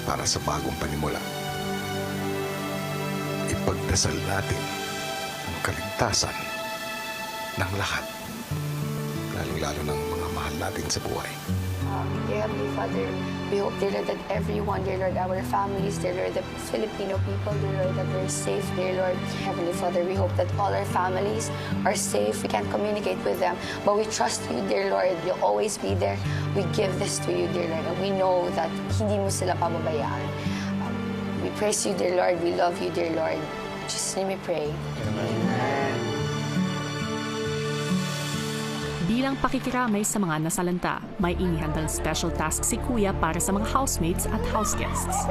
para sa bagong panimula. Ipagdasal natin ang kaligtasan ng lahat, lalo-lalo ng mga mahal natin sa buhay. Dear Heavenly Father, we hope, dear Lord, that everyone, dear Lord, our families, dear Lord, the Filipino people, dear Lord, that we're safe, dear Lord. Heavenly Father, we hope that all our families are safe. We can communicate with them, but we trust you, dear Lord. You'll always be there. We give this to you, dear Lord, and we know that hindi mo sila pababayaan. We praise you, dear Lord. We love you, dear Lord. In Jesus' name we pray. Bilang pakikiramay sa mga nasalanta, may inihandang special task si Kuya para sa mga housemates at house guests.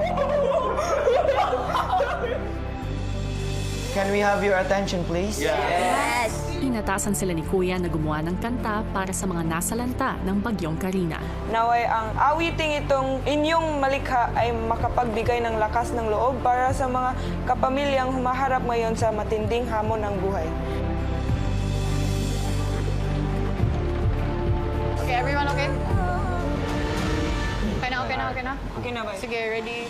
Can we have your attention, please? Yes! Inatasan sila ni Kuya na gumawa ng kanta para sa mga nasalanta ng Bagyong Karina. Naway ang awiting itong inyong malikha ay makapagbigay ng lakas ng loob para sa mga kapamilyang humaharap ngayon sa matinding hamon ng buhay. Okay, everyone okay? Okay na, okay na, okay na? Okay na ba? Sige, ready?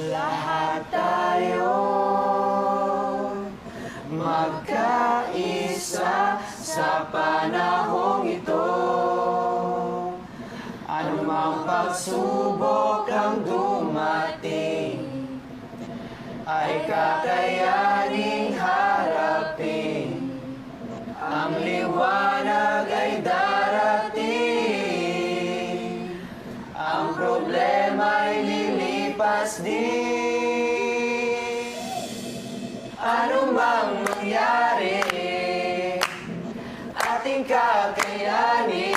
Lahat tayo magkaisa sa panahong ito. Anumang pagsubok ang dumating ay kakayaning harapin. Ang liwanag ay darating. Ang problema ay lilipas din. Ano mang mangyari, ating kakayanin.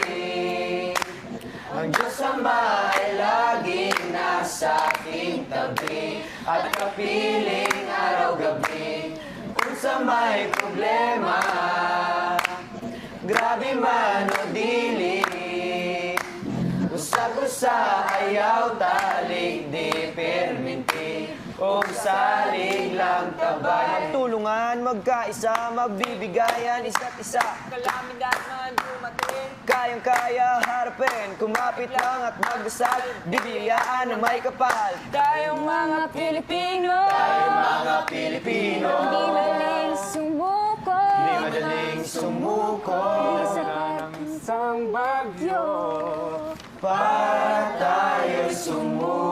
Ang Diyos Ama ay laging nasa ating tabi at kapiling araw-gabi. Kung sa may problema, grabe man o dili, usa-usa ayaw talik di perminti, o salig lang tabay. Tulungan, magkaisa, magbibigayan isa't isa. Kalamidad man dumating, Kayang-kaya harapin, kumapit lang at magdasal, bibiyaan na may kapal. tayong mga Pilipino, Tayong mga Pilipino, Di madaling sumuko. di madaling sumuko. Isang bagyo. Para tayo sumuko.